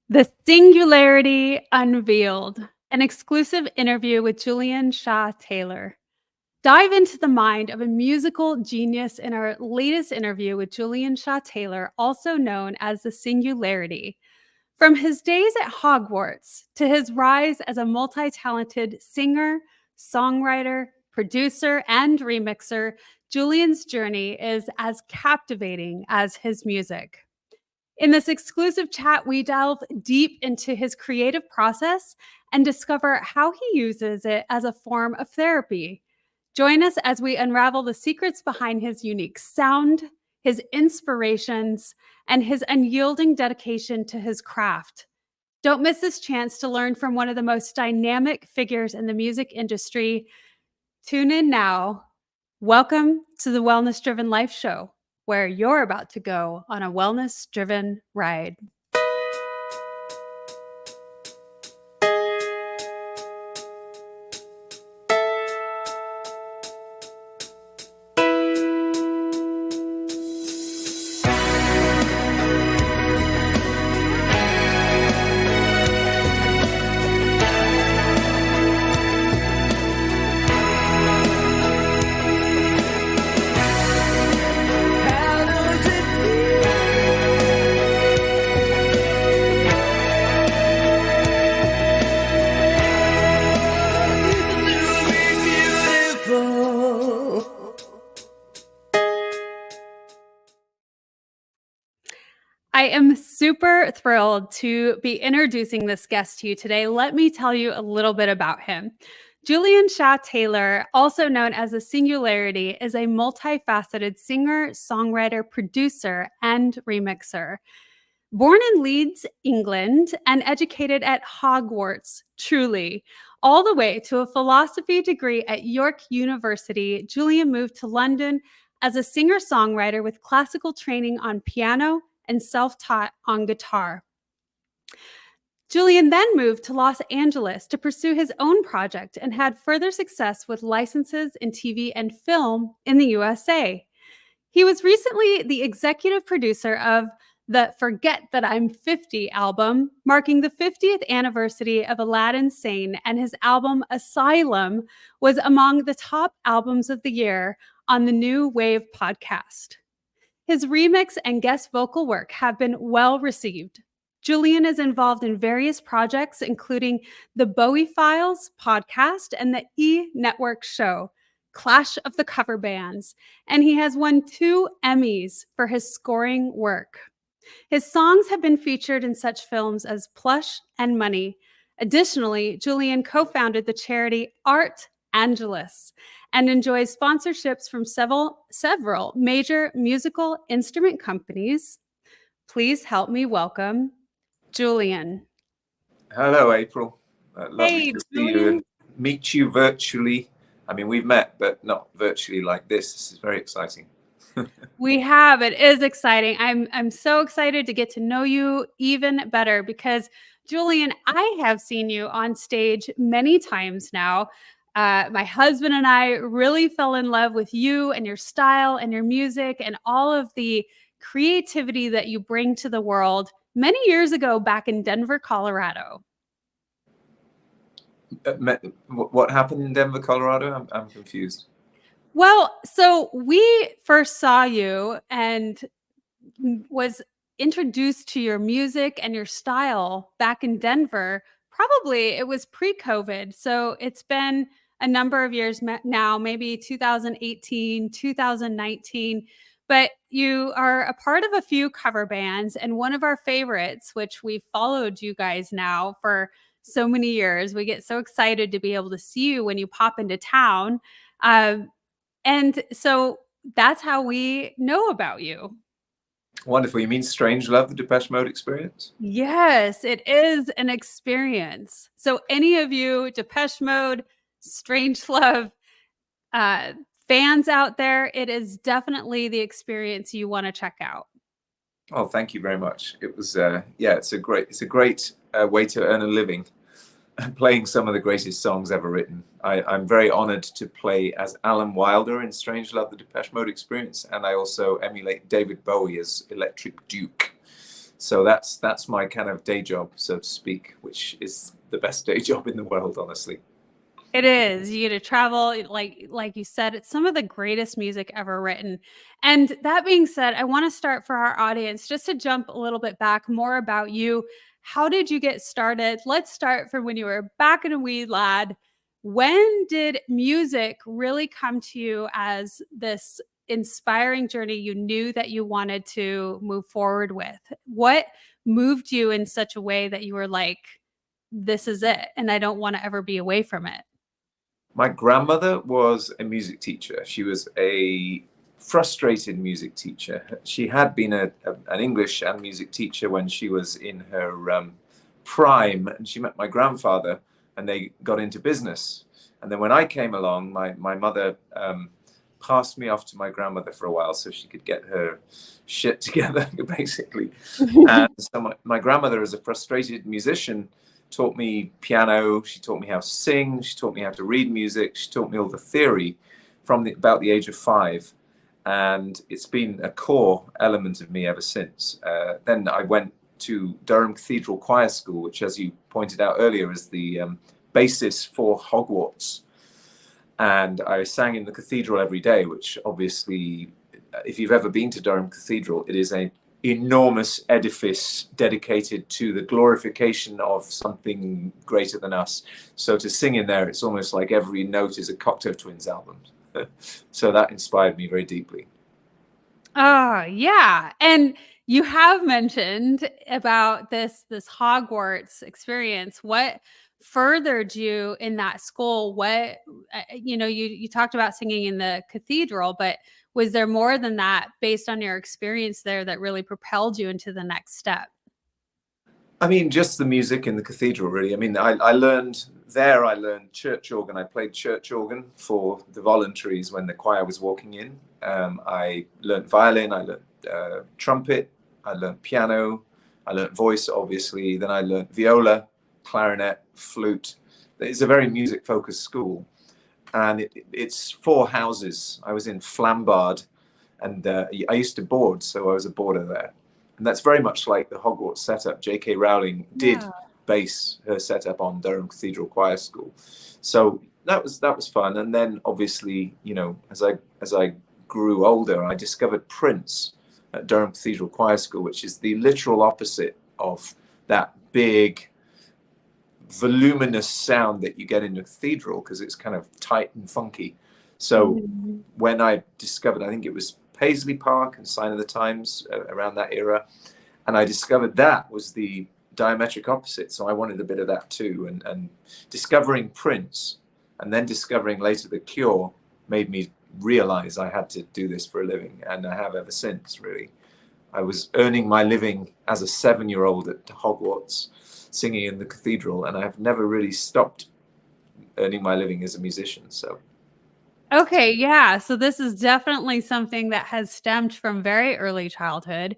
The Singularity Unveiled, an exclusive interview with Julian Shah-Tayler. Dive into the mind of a musical genius in our latest interview with Julian Shah-Tayler, also known as the Singularity. From his days at Hogwarts to his rise as a multi talented singer, songwriter, producer, and remixer, Julian's journey is as captivating as his music. In this exclusive chat, we delve deep into his creative process and discover how he uses it as a form of therapy. Join us as we unravel the secrets behind his unique sound, his inspirations, and his unyielding dedication to his craft. Don't miss this chance to learn from one of the most dynamic figures in the music industry. Tune in now. Welcome to the Wellness Driven Life Show, where you're about to go on a wellness driven ride. I am super thrilled to be introducing this guest to you today. Let me tell you a little bit about him. Julian Shah-Tayler, also known as the Singularity, is a multifaceted singer, songwriter, producer, and remixer. Born in Leeds, England, and educated at Hogwarts, truly, all the way to a philosophy degree at York University, Julian moved to London as a singer-songwriter with classical training on piano and self-taught on guitar. Julian then moved to Los Angeles to pursue his own project and had further success with licenses in TV and film in the USA. He was recently the executive producer of the Forget That I'm 50 album, marking the 50th anniversary of Aladdin Sane, and his album Asylum was among the top albums of the year on the New Wave podcast. His remix and guest vocal work have been well received. Julian is involved in various projects, including the Bowie Files podcast and the E! Network show, Clash of the Cover Bands, and he has won 2 Emmys for his scoring work. His songs have been featured in such films as Plush and Money. Additionally, Julian co-founded the charity Art Angelus and enjoys sponsorships from several major musical instrument companies. Please help me welcome Julian. Hello, April. Lovely Hey, to see you Julian. and meet you virtually. I mean, we've met, but not virtually like this. This is very exciting. We have. It is exciting. I'm so excited to get to know you even better because, Julian, I have seen you on stage many times now. My husband and I really fell in love with you and your style and your music and all of the creativity that you bring to the world many years ago back in Denver, Colorado. What happened in Denver, Colorado? I'm confused. Well, so we first saw you and was introduced to your music and your style back in Denver. Probably it was pre-COVID. So it's been a number of years now, maybe 2018, 2019. But you are a part of a few cover bands, and one of our favorites, which we've followed you guys now for so many years. We get so excited to be able to see you when you pop into town. And so that's how we know about you. Wonderful. You mean Strange Love, the Depeche Mode experience? Yes, it is an experience. So any of you Depeche Mode, Strangelove fans out there, it is definitely the experience you want to check out. Oh, thank you very much. It was, it's a great way to earn a living. Playing some of the greatest songs ever written. I'm very honored to play as Alan Wilder in Strange Love, the Depeche Mode experience, and I also emulate David Bowie as Electric Duke. So that's my kind of day job, so to speak, which is the best day job in the world, honestly. It is. You get to travel, like you said, it's some of the greatest music ever written. And that being said, I want to start for our audience just to jump a little bit back more about you. How did you get started? Let's start from when you were back in a wee lad. When did music really come to you as this inspiring journey you knew that you wanted to move forward with? What moved you in such a way that you were like, this is it, and I don't want to ever be away from it? My grandmother was a music teacher. She was a frustrated music teacher. She had been an English and music teacher when she was in her prime, and she met my grandfather, and they got into business. And then when I came along, my mother passed me off to my grandmother for a while so she could get her shit together, basically. And so my grandmother, as a frustrated musician, taught me piano. She taught me how to sing. She taught me how to read music. She taught me all the theory from about the age of 5. And it's been a core element of me ever since. Then I went to Durham Cathedral Choir School, which, as you pointed out earlier, is the basis for Hogwarts. And I sang in the cathedral every day, which obviously, if you've ever been to Durham Cathedral, it is an enormous edifice dedicated to the glorification of something greater than us. So to sing in there, it's almost like every note is a Cocteau Twins album. So that inspired me very deeply. Oh, yeah. And you have mentioned about this Hogwarts experience. What furthered you in that school? What you talked about singing in the cathedral, but was there more than that based on your experience there that really propelled you into the next step? I mean, just the music in the cathedral, really. I mean, I learned church organ. I played church organ for the voluntaries when the choir was walking in. I learned violin, I learned trumpet, I learned piano, I learned voice, obviously. Then I learned viola, clarinet, flute. It's a very music-focused school. And it's 4 houses. I was in Flambard, and I used to board, so I was a boarder there. And that's very much like the Hogwarts setup. J.K. Rowling did base her setup on Durham Cathedral Choir School. So that was fun. And then obviously, as I grew older, I discovered Prince at Durham Cathedral Choir School, which is the literal opposite of that big, voluminous sound that you get in a cathedral, because it's kind of tight and funky. So when I discovered, I think it was Paisley Park and Sign of the Times around that era, and I discovered that was the diametric opposite. So I wanted a bit of that too, and discovering Prince and then discovering later The Cure made me realize I had to do this for a living, and I have ever since, really. I was earning my living as a 7-year-old at Hogwarts, singing in the cathedral, and I have never really stopped earning my living as a musician. So Okay, yeah. So this is definitely something that has stemmed from very early childhood.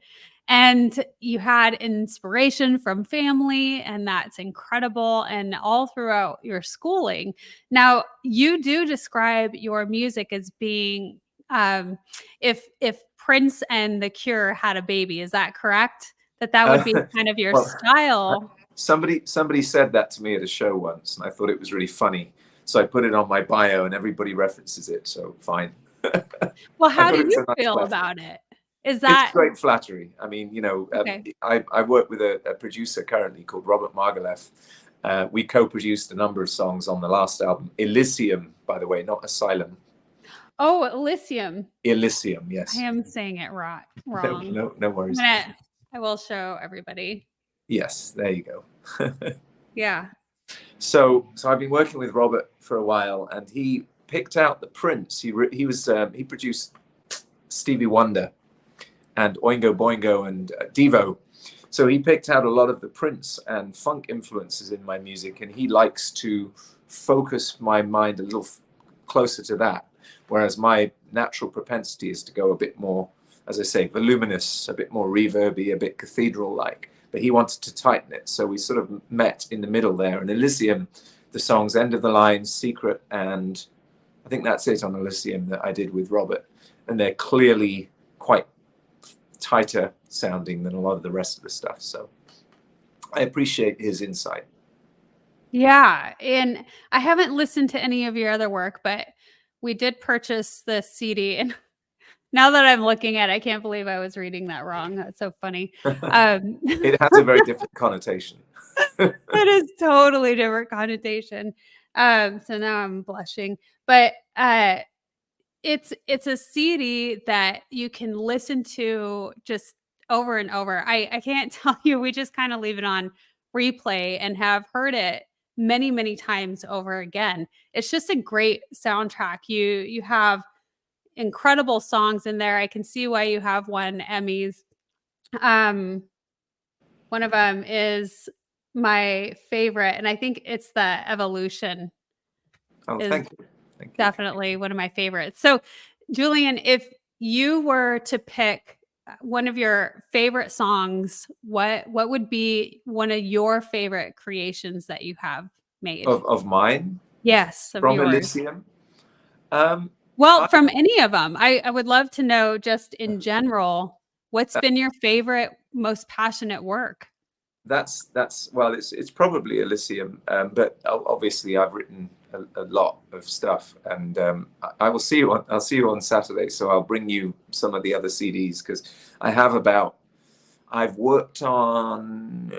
And you had inspiration from family, and that's incredible. And all throughout your schooling. Now, you do describe your music as being if Prince and The Cure had a baby, is that correct? That would be kind of your well, style. somebody said that to me at a show once, and I thought it was really funny. So I put it on my bio, and everybody references it. So fine. Well, I how thought do it was you a nice feel flatter. about it? Is It's that great flattery. I mean, okay? I work with a producer currently called Robert Margolef. We co-produced a number of songs on the last album, Elysium, by the way, not Asylum. Oh, Elysium. Elysium, I yes. am saying it No, wrong. no worries. I will show everybody. Yes, there you go. Yeah. So I've been working with Robert for a while, and he picked out the Prince. He produced Stevie Wonder and Oingo Boingo and Devo. So he picked out a lot of the Prince and funk influences in my music, and he likes to focus my mind a little closer to that, whereas my natural propensity is to go a bit more, as I say, voluminous, a bit more reverby, a bit cathedral-like. But he wanted to tighten it, so we sort of met in the middle there. And Elysium, the songs End of the Line, Secret, and I think that's it on Elysium that I did with Robert. And they're clearly quite tighter sounding than a lot of the rest of the stuff. So I appreciate his insight. Yeah, and I haven't listened to any of your other work, but we did purchase the CD, and now that I'm looking at it, I can't believe I was reading that wrong. That's so funny. It has a very different connotation. That is totally different connotation. So now I'm blushing, but it's a CD that you can listen to just over and over. I can't tell you, we just kind of leave it on replay and have heard it many, many times over again. It's just a great soundtrack. You have incredible songs in there. I can see why you have won Emmys. One of them is my favorite, and I think it's the Evolution Oh, is thank you. Thank you. definitely one of my favorites. So, Julian, if you were to pick one of your favorite songs, what would be one of your favorite creations that you have made? Of mine? Yes, of From yours. Elysium? Well, from any of them. I would love to know, just in general, what's That, been your favorite, most passionate work? that's well, it's probably Elysium, but obviously I've written a lot of stuff, and I will see you on I'll see you on Saturday. So I'll bring you some of the other CDs, because I've worked on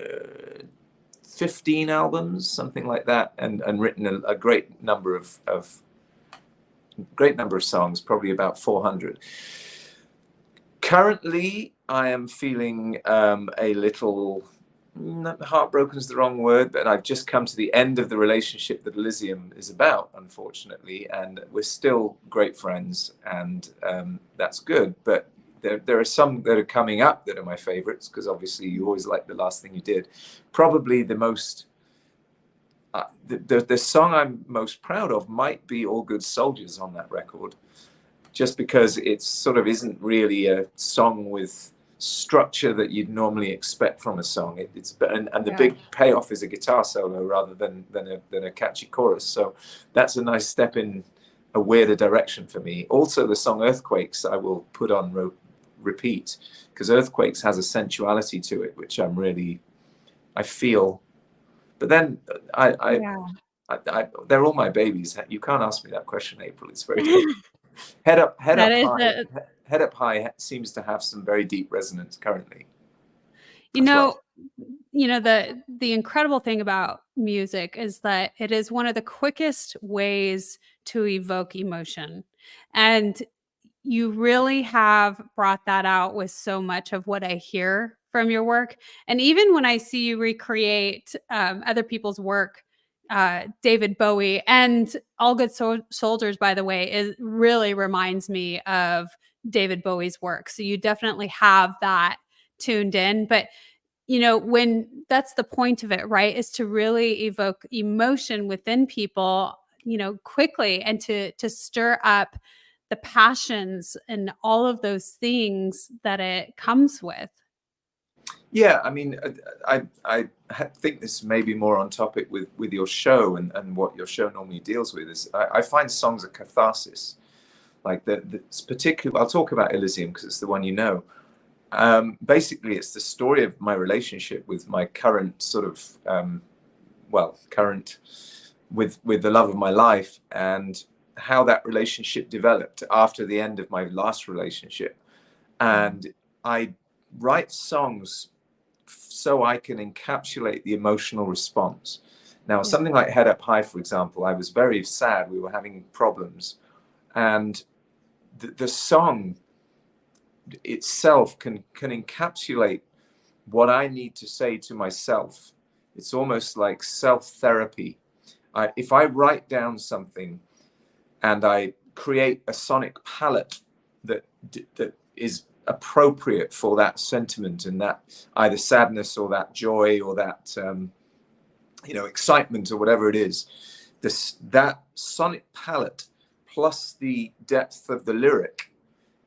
15 albums, something like that, and written a great number of songs, probably about 400. Currently, I am feeling a little, heartbroken is the wrong word, but I've just come to the end of the relationship that Elysium is about, unfortunately, and we're still great friends, and that's good. But there are some that are coming up that are my favorites, because obviously you always like the last thing you did. Probably the most, the song I'm most proud of might be All Good Soldiers on that record, just because it sort of isn't really a song with structure that you'd normally expect from a song. And the big payoff is a guitar solo rather than a catchy chorus. So that's a nice step in a weirder direction for me. Also, the song Earthquakes I will put on repeat, because Earthquakes has a sensuality to it, which I feel. But then they're all my babies. You can't ask me that question, April. It's very difficult. Head Up High seems to have some very deep resonance currently. The incredible thing about music is that it is one of the quickest ways to evoke emotion. And you really have brought that out with so much of what I hear from your work. And even when I see you recreate other people's work, David Bowie and All Good Soldiers, by the way, really reminds me of David Bowie's work. So you definitely have that tuned in. But when that's the point of it, right, is to really evoke emotion within people, quickly, and to stir up the passions and all of those things that it comes with. Yeah, I mean, I think this may be more on topic with your show and what your show normally deals with. Is I find songs a catharsis, like particular. I'll talk about Elysium because it's the one you know. Basically, it's the story of my relationship with my current sort of, current with the love of my life, and how that relationship developed after the end of my last relationship. And I write songs so I can encapsulate the emotional response. Now, something like Head Up High, for example, I was very sad. We were having problems, and the song itself can encapsulate what I need to say to myself. It's almost like self-therapy. If I write down something and I create a sonic palette that is appropriate for that sentiment and that either sadness or that joy or that excitement or whatever it is, that sonic palette plus the depth of the lyric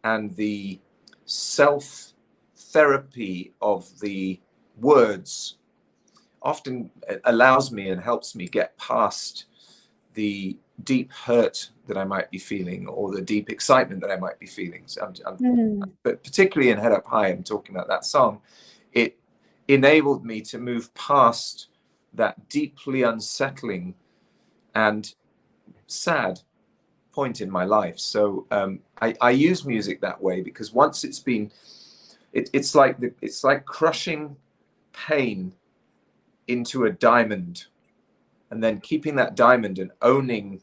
and the self-therapy of the words often allows me and helps me get past the deep hurt that I might be feeling, or the deep excitement that I might be feeling. So but particularly in Head Up High, I'm talking about that song. It enabled me to move past that deeply unsettling and sad point in my life. So I use music that way, because once it's been, it's like crushing pain into a diamond, and then keeping that diamond and owning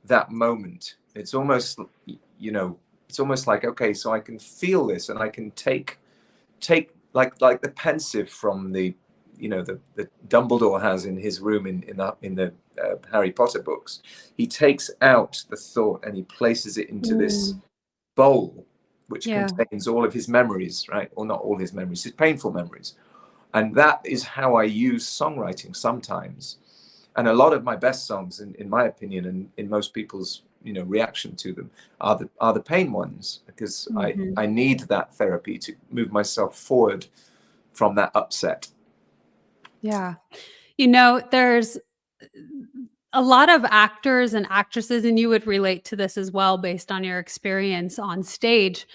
that moment. It's almost, it's almost like, okay, so I can feel this, and I can take like the pensive from the the Dumbledore has in his room in the Harry Potter books. He takes out the thought and he places it into this bowl, which contains all of his memories, right? Or not all his memories, his painful memories. And that is how I use songwriting sometimes. And a lot of my best songs, in my opinion, and in most people's reaction to them, are the pain ones, because I need that therapy to move myself forward from that upset. Yeah. There's a lot of actors and actresses, and you would relate to this as well based on your experience on stage,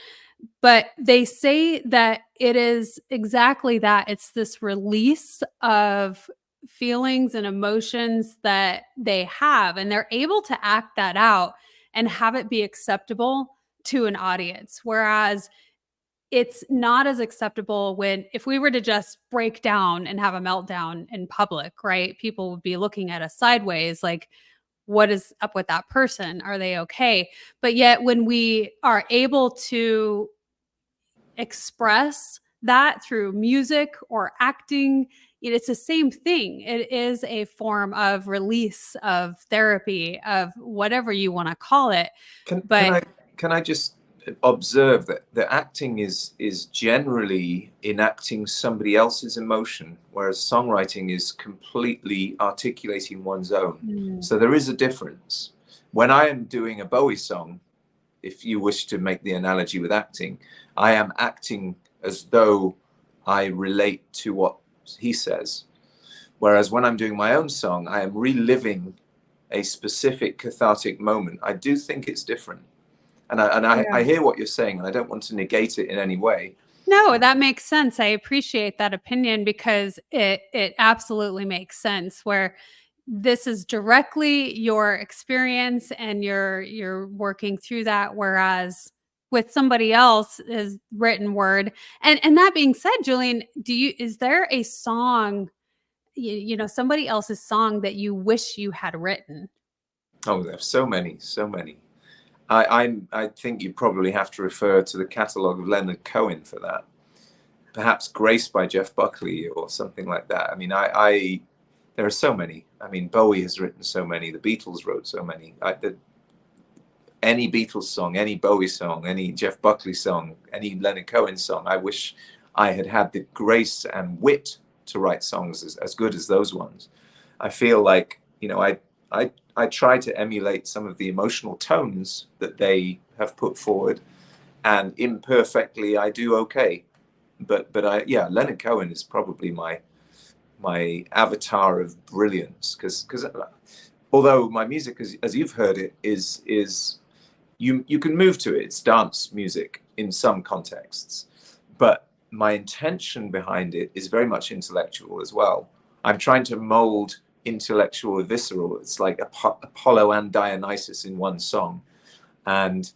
but they say that it is exactly that. It's this release of feelings and emotions that they have, and they're able to act that out and have it be acceptable to an audience. Whereas it's not as acceptable if we were to just break down and have a meltdown in public, right? People would be looking at us sideways like, what is up with that person? Are they okay? But yet when we are able to express that through music or acting, it's the same thing. It is a form of release, of therapy, of whatever you want to call it. Can I just observe that the acting is generally enacting somebody else's emotion, whereas songwriting is completely articulating one's own. So there is a difference. When I am doing a Bowie song, if you wish to make the analogy with acting, I am acting as though I relate to what he says. Whereas when I'm doing my own song, I am reliving a specific cathartic moment. I do think it's different. And I hear what you're saying, and I don't want to negate it in any way. No, that makes sense. I appreciate that opinion, because it absolutely makes sense, where this is directly your experience and you're working through that, whereas with somebody else's written word. And that being said, Julian, is there a song, somebody else's song that you wish you had written? Oh, there's so many. I think you probably have to refer to the catalogue of Leonard Cohen for that. Perhaps Grace by Jeff Buckley or something like that. I mean, there are so many. I mean, Bowie has written so many. The Beatles wrote so many. Any Beatles song, any Bowie song, any Jeff Buckley song, any Leonard Cohen song, I wish I had the grace and wit to write songs as good as those ones. I feel like, I try to emulate some of the emotional tones that they have put forward, and imperfectly I do okay. But Leonard Cohen is probably my avatar of brilliance, because although my music, as you've heard it, is you can move to it. It's dance music in some contexts, but my intention behind it is very much intellectual as well. I'm trying to mold intellectual, visceral. It's like Apollo and Dionysus in one song, and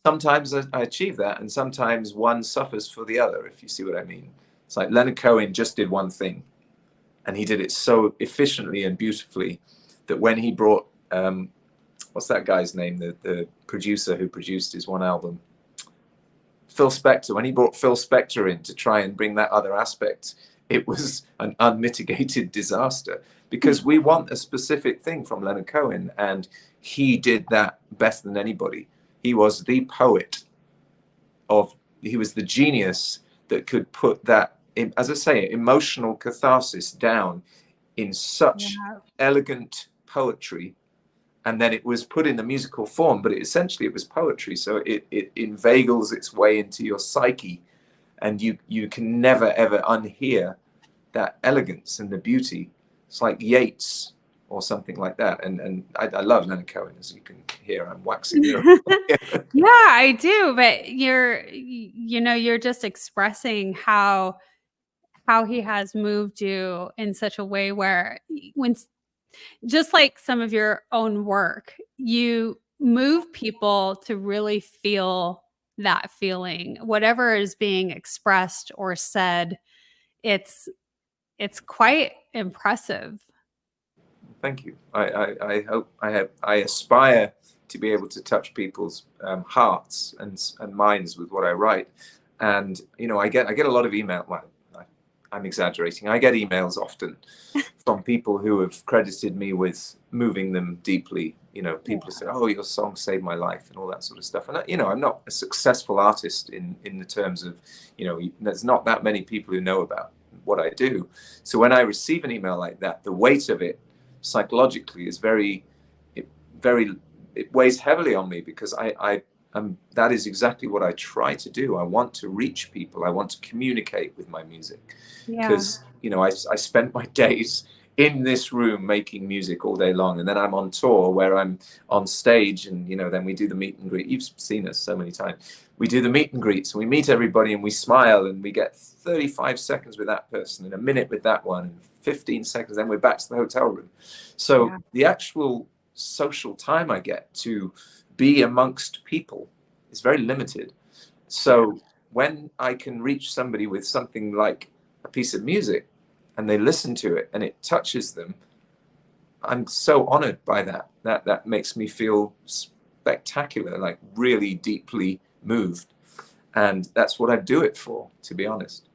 sometimes I achieve that, and sometimes one suffers for the other, if you see what I mean. It's like Leonard Cohen just did one thing, and he did it so efficiently and beautifully that when he brought what's that guy's name, the producer who produced his one album, Phil Spector, when he brought Phil Spector in to try and bring that other aspect, it was an unmitigated disaster, because we want a specific thing from Leonard Cohen, and he did that better than anybody. He was the poet he was the genius that could put that, as I say, emotional catharsis down in such elegant poetry, and then it was put in the musical form, but essentially it was poetry. So it inveigles its way into your psyche, and you can never ever unhear that elegance and the beauty. It's like Yeats or something like that. And I love Leonard Cohen, as you can hear. I'm waxing lyrical. Yeah, I do. But you're just expressing how he has moved you in such a way where when just like some of your own work, you move people to really feel that feeling, whatever is being expressed or said. It's quite impressive. Thank you. I hope I aspire to be able to touch people's hearts and minds with what I write. And I get a lot of email. Well, I'm exaggerating. I get emails often from people who have credited me with moving them deeply. People say, "Oh, your song saved my life," and all that sort of stuff. And I'm not a successful artist in the terms of, there's not that many people who know about what I do. So when I receive an email like that, the weight of it psychologically is it weighs heavily on me, because that is exactly what I try to do. I want to reach people. I want to communicate with my music, because I spend my days in this room making music all day long, and then I'm on tour where I'm on stage, and then we do the meet and greet. You've seen us so many times. We do the meet and greets, and we meet everybody, and we smile, and we get 35 seconds with that person, and a minute with that one, and 15 seconds, then we're back to the hotel room. So the actual social time I get to be amongst people is very limited. So when I can reach somebody with something like a piece of music, and they listen to it and it touches them, I'm so honored by that. That makes me feel spectacular, like really deeply moved. And that's what I do it for, to be honest.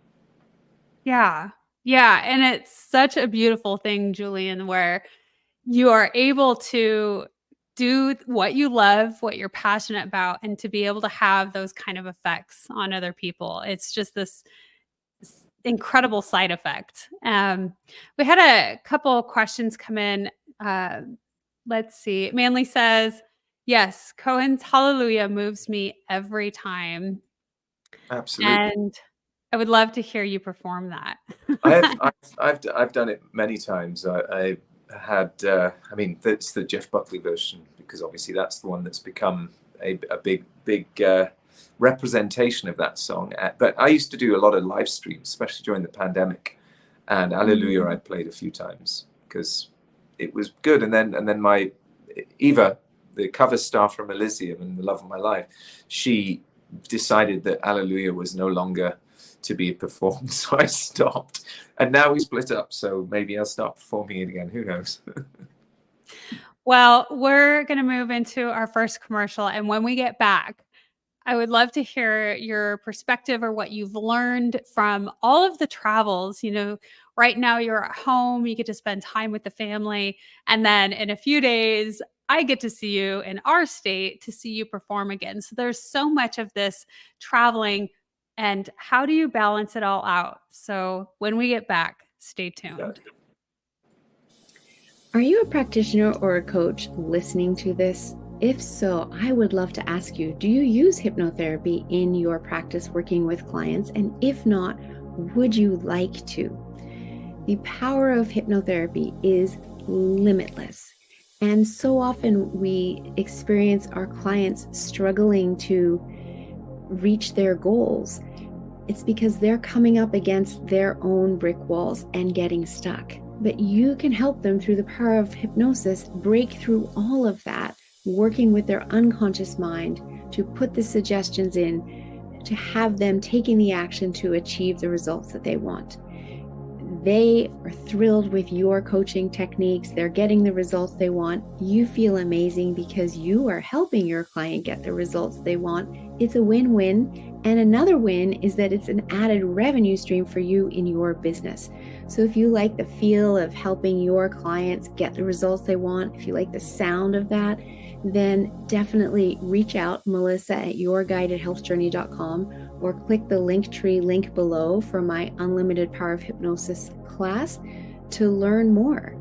Yeah. Yeah. And it's such a beautiful thing, Julian, where you are able to do what you love, what you're passionate about, and to be able to have those kind of effects on other people. It's just this incredible side effect. We had a couple of questions come in. Let's see. Manly says, yes, Cohen's Hallelujah moves me every time. Absolutely. And I would love to hear you perform that. I've done it many times. I had, that's the Jeff Buckley version, because obviously that's the one that's become a big representation of that song. But I used to do a lot of live streams, especially during the pandemic, and Hallelujah I played a few times because it was good. And then my Eva, the cover star from Elysium and The Love of My Life, she decided that Hallelujah was no longer to be performed, so I stopped. And now we split up, so maybe I'll start performing it again. Who knows? Well, we're going to move into our first commercial, and when we get back, I would love to hear your perspective or what you've learned from all of the travels. Right now you're at home, you get to spend time with the family. And then in a few days, I get to see you in our state to see you perform again. So there's so much of this traveling. And how do you balance it all out? So when we get back, stay tuned. Are you a practitioner or a coach listening to this? If so, I would love to ask you, do you use hypnotherapy in your practice working with clients? And if not, would you like to? The power of hypnotherapy is limitless. And so often we experience our clients struggling to reach their goals. It's because they're coming up against their own brick walls and getting stuck. But you can help them through the power of hypnosis break through all of that, working with their unconscious mind to put the suggestions in, to have them taking the action to achieve the results that they want. They are thrilled with your coaching techniques. They're getting the results they want. You feel amazing because you are helping your client get the results they want. It's a win-win. And another win is that it's an added revenue stream for you in your business. So if you like the feel of helping your clients get the results they want, if you like the sound of that, then definitely reach out, Melissa at yourguidedhealthjourney.com, or click the Linktree link below for my Unlimited Power of Hypnosis class to learn more.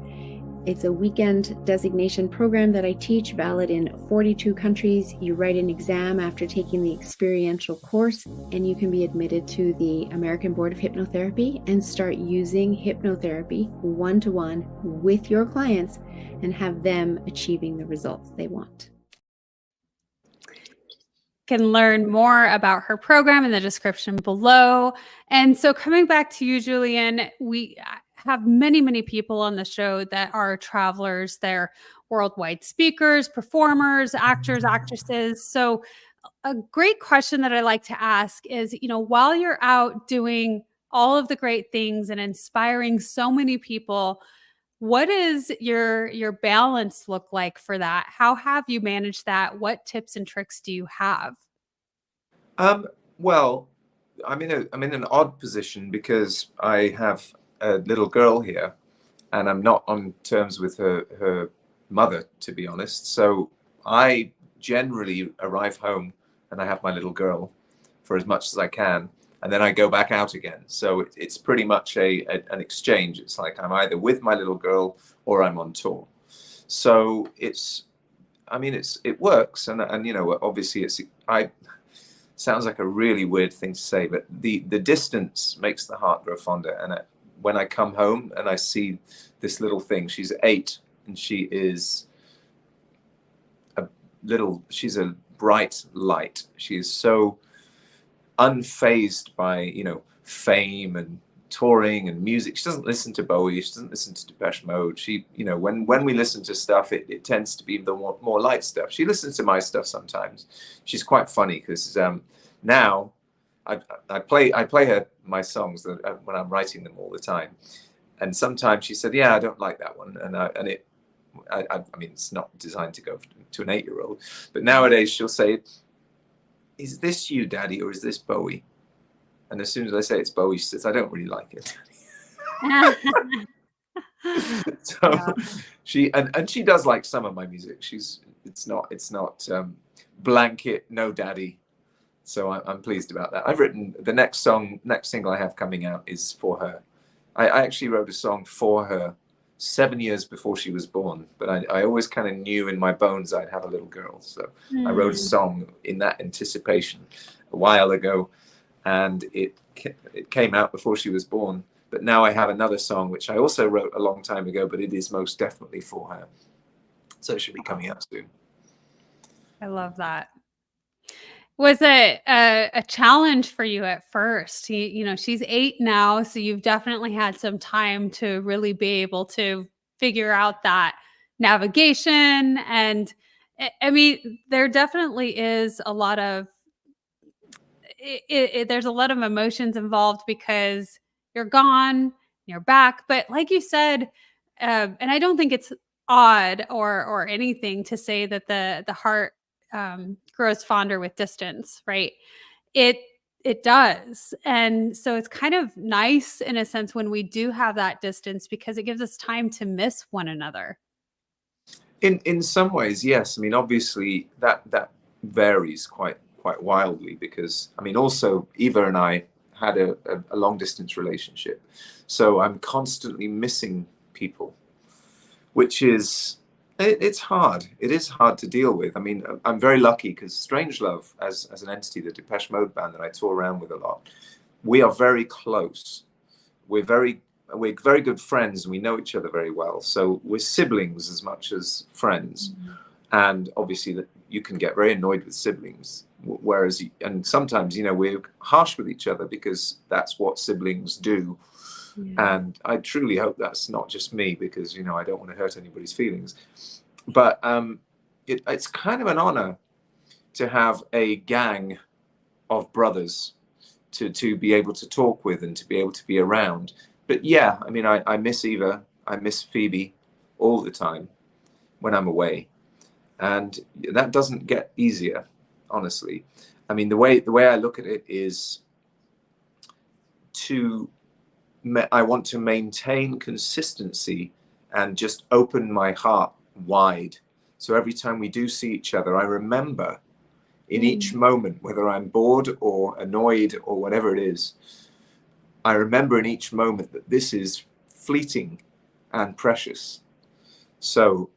It's a weekend designation program that I teach, valid in 42 countries. You write an exam after taking the experiential course, and you can be admitted to the American Board of Hypnotherapy and start using hypnotherapy one-to-one with your clients and have them achieving the results they want. Can learn more about her program in the description below. And so coming back to you, Julian, we have many, many people on the show that are travelers. They're worldwide speakers, performers, actors, actresses. So a great question that I like to ask is, while you're out doing all of the great things and inspiring so many people, what is your balance look like for that? How have you managed that? What tips and tricks do you have? Well, I'm in an odd position because I have a little girl here, and I'm not on terms with her mother, to be honest. So I generally arrive home and I have my little girl for as much as I can, and then I go back out again. So it's pretty much an exchange. It's like I'm either with my little girl or I'm on tour. So it works, and obviously sounds like a really weird thing to say, but the distance makes the heart grow fonder. And when I come home and I see this little thing, she's 8, and she's a bright light. She is so unfazed by fame and touring and music. She doesn't listen to Bowie. She doesn't listen to Depeche Mode. She, when we listen to stuff, it tends to be the more light stuff. She listens to my stuff sometimes. She's quite funny because now I play her my songs when I'm writing them all the time, and sometimes she said, "Yeah, I don't like that one," I mean, it's not designed to go to an 8-year-old, but nowadays she'll say, "Is this you, Daddy, or is this Bowie?" And as soon as I say it's Bowie, she says, "I don't really like it." So yeah. She does like some of my music. It's not blanket no daddy. So I'm pleased about that. I've written the next single I have coming out is for her. I actually wrote a song for her 7 years before she was born, but I always kind of knew in my bones I'd have a little girl. So I wrote a song in that anticipation a while ago, and it came out before she was born. But now I have another song which I also wrote a long time ago, but it is most definitely for her. So it should be coming out soon. I love that. Was it a challenge for you at first? She's 8 now, so you've definitely had some time to really be able to figure out that navigation. And I mean, there definitely is a lot of there's a lot of emotions involved because you're gone, you're back. But like you said, and I don't think it's odd or anything to say that the heart grows fonder with distance, right? It does. And so it's kind of nice in a sense when we do have that distance because it gives us time to miss one another. In some ways, yes. I mean, obviously that varies quite wildly because I mean, also Eva and I had a long distance relationship, so I'm constantly missing people, which is it's hard. It is hard to deal with. I mean, I'm very lucky because Strangelove, as an entity, the Depeche Mode band that I tour around with a lot, we are very close. We're very good friends, and we know each other very well. So we're siblings as much as friends. Mm-hmm. And obviously that you can get very annoyed with siblings, whereas, and sometimes, we're harsh with each other because that's what siblings do. Yeah. And I truly hope that's not just me because, I don't want to hurt anybody's feelings. But it's kind of an honor to have a gang of brothers to be able to talk with and to be able to be around. But yeah, I mean, I miss Eva, I miss Phoebe all the time when I'm away. And that doesn't get easier, honestly. I mean, the way I look at it is I want to maintain consistency and just open my heart wide. So every time we do see each other, I remember in each moment, whether I'm bored or annoyed or whatever it is, I remember in each moment that this is fleeting and precious. So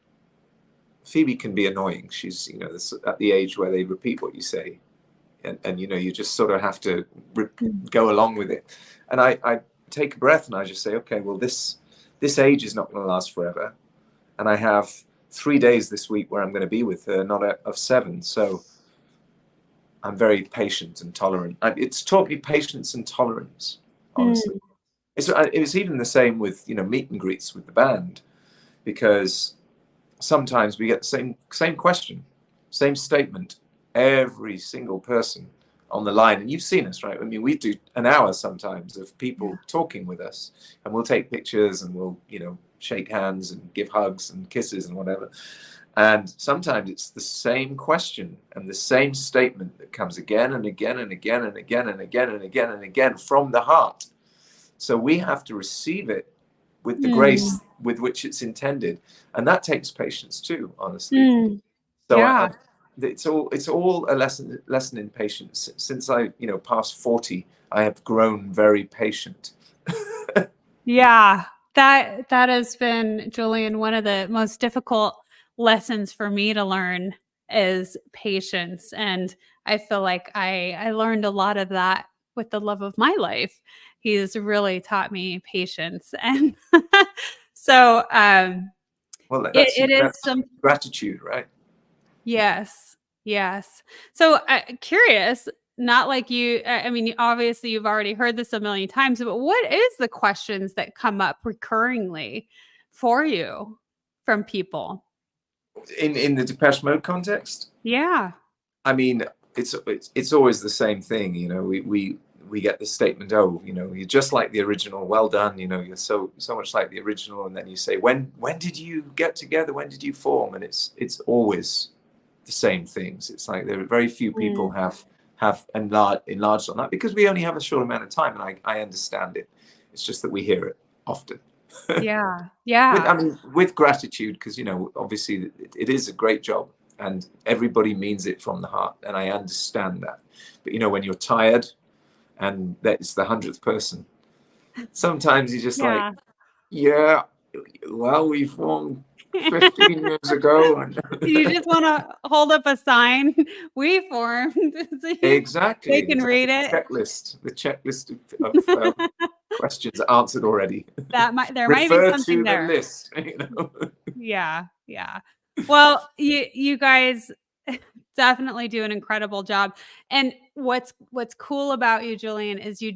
Phoebe can be annoying. She's, you know, at the age where they repeat what you say, and you know, you just sort of have to go along with it. And I take a breath and I just say, okay, well, this age is not going to last forever, and I have 3 days this week where I'm going to be with her, not of 7. So I'm very patient and tolerant. It's taught me patience and tolerance, honestly. It was even the same with, you know, meet and greets with the band, because sometimes we get the same question, same statement, every single person on the line. And you've seen us, right? I mean, we do an hour sometimes of people talking with us, and we'll take pictures and we'll, you know, shake hands and give hugs and kisses and whatever. And sometimes it's the same question and the same statement that comes again and again and again and again and again and again and again from the heart. So we have to receive it with the grace with which it's intended, and that takes patience too, honestly. So it's all a lesson in patience. Since I, you know, past 40, I have grown very patient. Yeah, that has been, Julian, one of the most difficult lessons for me to learn is patience. And I feel like I learned a lot of that with the love of my life. He's really taught me patience. And so Well, it is that's some gratitude, right? yes. Yes. So curious, not like you, I mean, obviously you've already heard this a million times, but what is the questions that come up recurringly for you from people? In the Depeche Mode context, Yeah. I mean, it's always the same thing. You know, we get this statement, oh, you know, you're just like the original, well done, you know, you're so much like the original. And then you say, when did you get together, when did you form? And it's always the same things. It's like there are very few people have enlarged on that, because we only have a short amount of time, and I understand it. It's just that we hear it often. Yeah. Yeah. With gratitude, because, you know, obviously it is a great job and everybody means it from the heart, and I understand that. But, you know, when you're tired and that's the 100th person, sometimes you're just like, Yeah. yeah, well, we formed 15 years ago, and You just want to hold up a sign. We formed. They exactly, can read it. the checklist of questions answered already. There might be Refer something to the there. list, you know. Yeah. Yeah. Well, you guys definitely do an incredible job. And what's cool about you, Julian, is you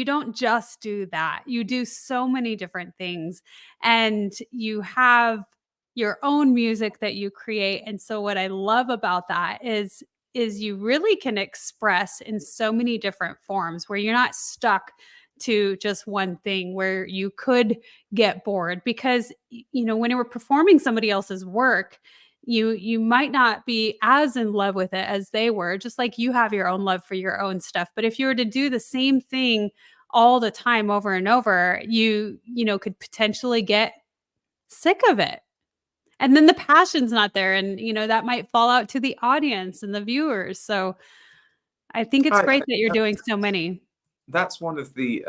don't just do that. You do so many different things, and you have your own music that you create. And so what I love about that is you really can express in so many different forms, where you're not stuck to just one thing, where you could get bored, because you know, when we're performing somebody else's work, you might not be as in love with it as they were, just like you have your own love for your own stuff. But if you were to do the same thing all the time over and over, you know, could potentially get sick of it. And then the passion's not there, and you know, that might fall out to the audience and the viewers. So I think it's great that you're doing so many. That's one of the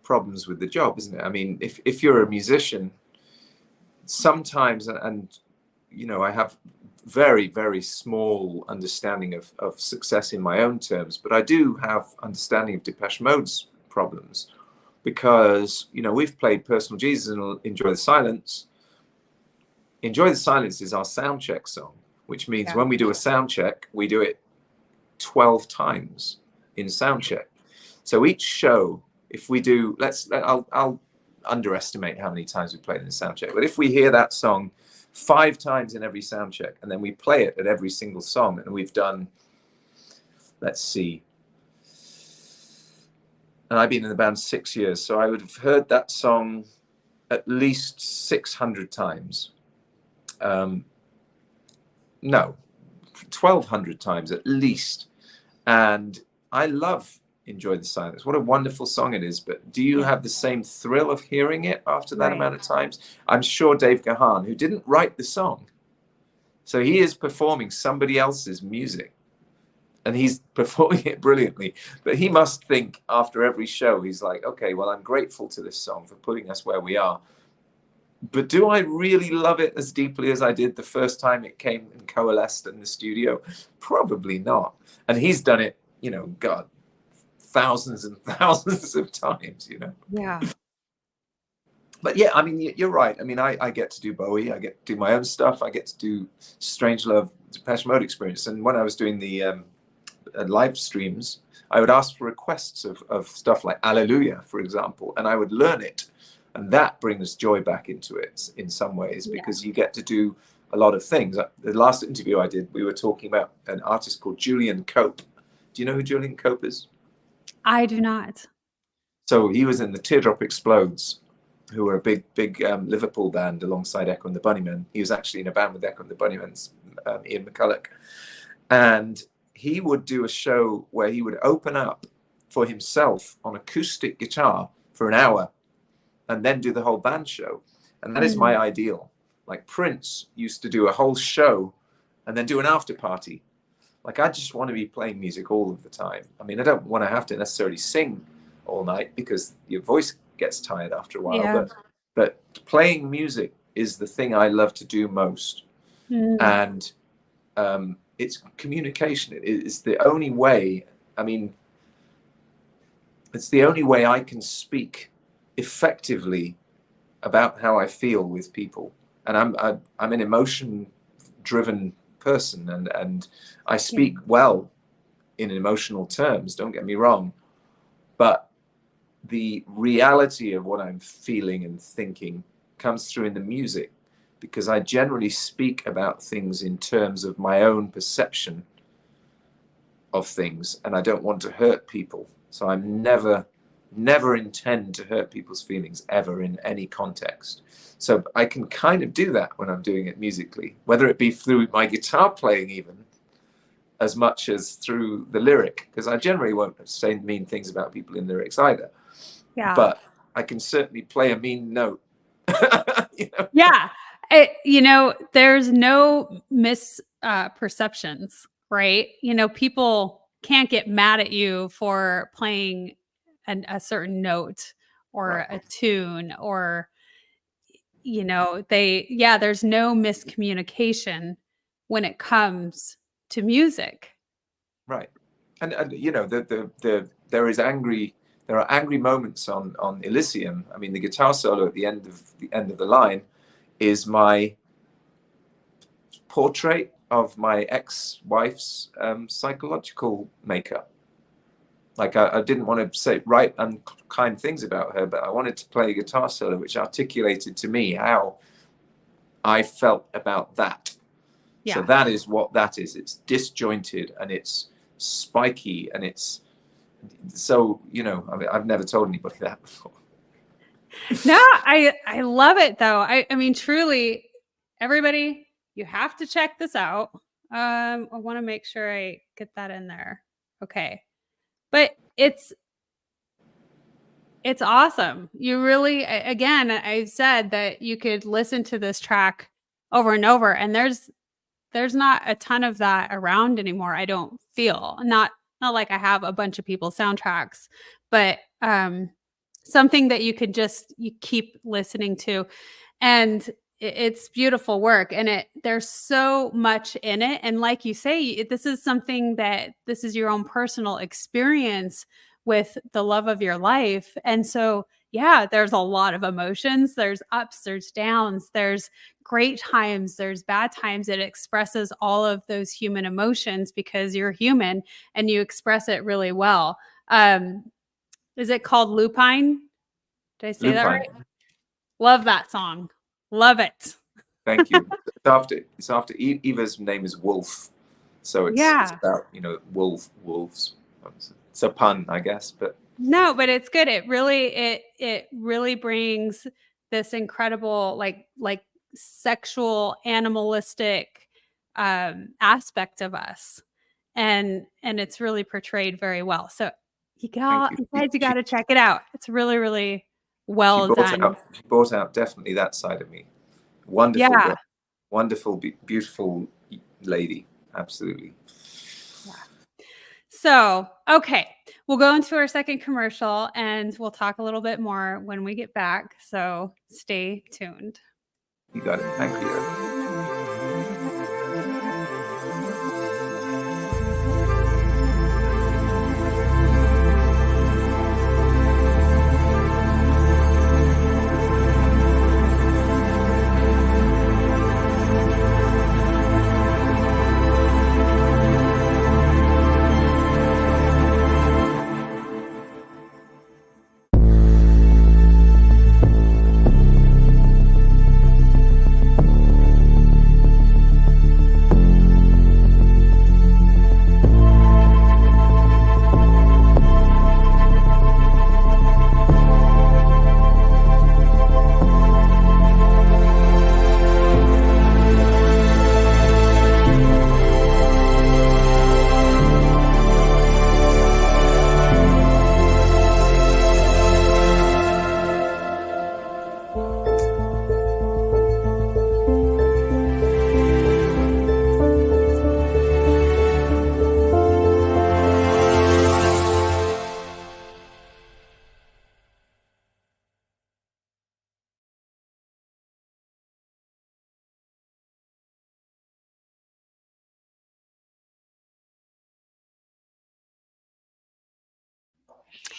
problems with the job, isn't it? I mean, if you're a musician, sometimes, and you know, I have very, very small understanding of success in my own terms, but I do have understanding of Depeche Mode's problems, because, you know, we've played Personal Jesus and Enjoy the Silence. Enjoy the Silence is our sound check song, which means when we do a sound check, we do it 12 times in sound check. So each show, if we do, I'll underestimate how many times we played in the sound check, but if we hear that song 5 times in every sound check, and then we play it at every single song, and we've done, let's see, and I've been in the band 6 years, so I would have heard that song at least 600 times. No, 1,200 times at least. And I love Enjoy the Silence. What a wonderful song it is. But do you have the same thrill of hearing it after that amount of times? I'm sure Dave Gahan, who didn't write the song, so he is performing somebody else's music, and he's performing it brilliantly. But he must think after every show, he's like, okay, well, I'm grateful to this song for putting us where we are. But do I really love it as deeply as I did the first time it came and coalesced in the studio? Probably not. And he's done it, you know, God, thousands and thousands of times, you know. Yeah. But yeah, I mean, you're right. I mean, I get to do Bowie, I get to do my own stuff, I get to do Strangelove, Depeche Mode Experience. And when I was doing the live streams, I would ask for requests of stuff like Alleluia, for example, and I would learn it. And that brings joy back into it in some ways, because you get to do a lot of things. The last interview I did, we were talking about an artist called Julian Cope. Do you know who Julian Cope is? I do not. So he was in the Teardrop Explodes, who were a big Liverpool band alongside Echo and the Bunnymen. He was actually in a band with Echo and the Bunnymen's Ian McCulloch. And he would do a show where he would open up for himself on acoustic guitar for an hour and then do the whole band show. And that is my ideal. Like Prince used to do a whole show and then do an after party. Like, I just want to be playing music all of the time. I mean, I don't want to have to necessarily sing all night because your voice gets tired after a while. But playing music is the thing I love to do most. And it's communication. It's the only way. I mean, it's the only way I can speak effectively about how I feel with people. And I'm an emotion-driven person, and I speak well in emotional terms. Don't get me wrong, but the reality of what I'm feeling and thinking comes through in the music, because I generally speak about things in terms of my own perception of things, and I don't want to hurt people. So I'm never intend to hurt people's feelings ever in any context. So I can kind of do that when I'm doing it musically, whether it be through my guitar playing even as much as through the lyric, because I generally won't say mean things about people in lyrics either. Yeah. But I can certainly play a mean note. You know? Yeah. There's no misperceptions, right? People can't get mad at you for playing a certain note or a tune, or, there's no miscommunication when it comes to music. Right. And there are angry moments on Elysium. I mean, the guitar solo at the end of the line is my portrait of my ex-wife's psychological makeup. Like, I didn't want to write unkind things about her, but I wanted to play a guitar solo which articulated to me how I felt about that. So that is what that is. It's disjointed and it's spiky and it's so, I mean, I've never told anybody that before. No, I love it though. I mean, truly, everybody, you have to check this out. I want to make sure I get that in there. Okay. But it's awesome. You really, again, I said that you could listen to this track over and over, and there's not a ton of that around anymore. I don't feel not like I have a bunch of people's soundtracks, but something that you keep listening to, and it's beautiful work, and there's so much in it. And like you say, this is your own personal experience with the love of your life. And so, there's a lot of emotions. There's ups, there's downs, there's great times, there's bad times. It expresses all of those human emotions because you're human and you express it really well. Is it called Lupine? Did I say that right? Love that song. Love it. Thank you. It's after Eva's name is Wolf. So it's about, wolves. It's a pun, I guess, but no, but it's good. It really brings this incredible like sexual animalistic aspect of us, and it's really portrayed very well. So you got to check it out. It's really, really well done. She brought out definitely that side of me. Wonderful girl. Wonderful, beautiful lady. Absolutely. Yeah. So, okay. We'll go into our second commercial and we'll talk a little bit more when we get back. So stay tuned. You got it. Thank you.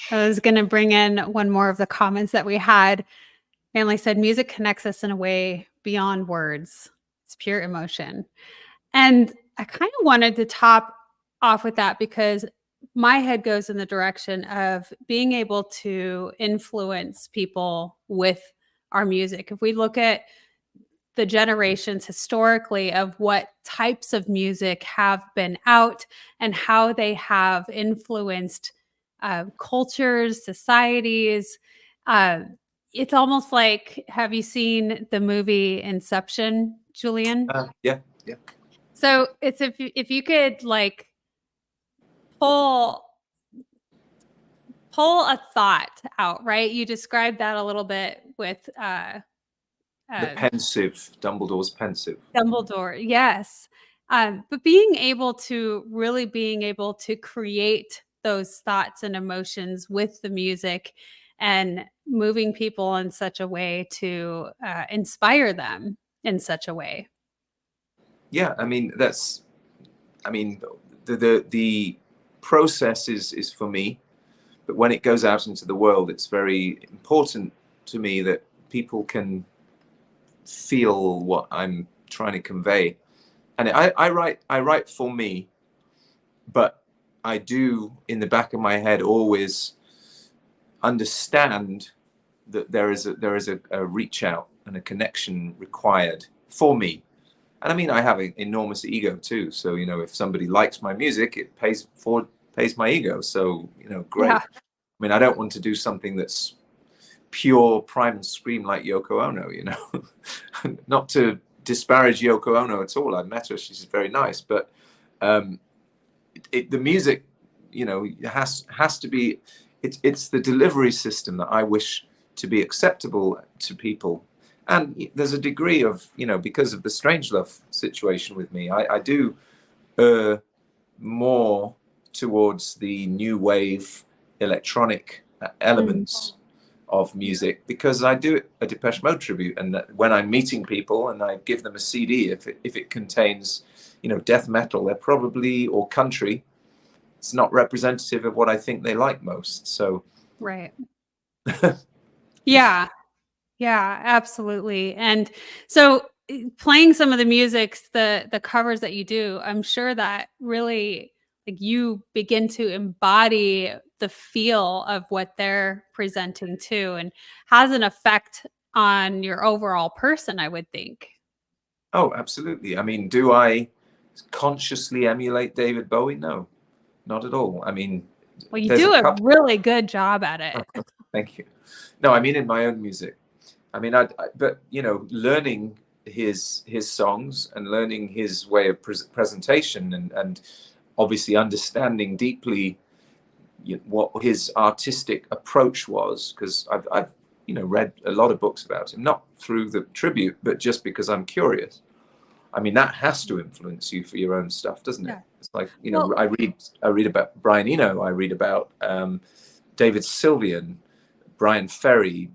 I was going to bring in one more of the comments that we had. Manley said, music connects us in a way beyond words. It's pure emotion. And I kind of wanted to top off with that because my head goes in the direction of being able to influence people with our music. If we look at the generations historically of what types of music have been out and how they have influenced cultures, societies. It's almost like, have you seen the movie Inception, Julian? Yeah. So it's if you could like pull a thought out, right? You described that a little bit with The pensive, Dumbledore's pensive. Dumbledore, yes. But being able to create those thoughts and emotions with the music and moving people in such a way to inspire them in such a way. Yeah, I mean the process is for me, but when it goes out into the world, it's very important to me that people can feel what I'm trying to convey. And I write for me, but I do in the back of my head always understand that there is a reach out and a connection required for me. And I mean, I have an enormous ego too. So, you know, if somebody likes my music, it pays my ego. So, you know, great. Yeah. I mean, I don't want to do something that's pure prime and scream like Yoko Ono, you know. Not to disparage Yoko Ono at all. I met her; she's very nice. But the music, you know, has to be. It's the delivery system that I wish to be acceptable to people. And there's a degree of, you know, because of the Strangelove situation with me, I do more towards the new wave electronic elements of music, because I do a Depeche Mode tribute, and when I'm meeting people and I give them a CD, if it contains, you know, death metal, they're probably, or country, it's not representative of what I think they like most. So Right. Yeah. Yeah, absolutely. And so playing some of the music, the covers that you do, I'm sure that really like you begin to embody the feel of what they're presenting too, and has an effect on your overall person, I would think. Oh, absolutely. I mean, do I consciously emulate David Bowie? No, not at all. I mean, Well, you there's do a a couple. really good job at it. Thank you. No, I mean in my own music. I mean, but you know, learning his songs and learning his way of presentation, and obviously understanding deeply what his artistic approach was, because I've you know read a lot of books about him, not through the tribute, but just because I'm curious. I mean, that has to influence you for your own stuff, doesn't it? Yeah. It's like, you know, Well, I read about Brian Eno, I read about David Sylvian, Brian Ferry,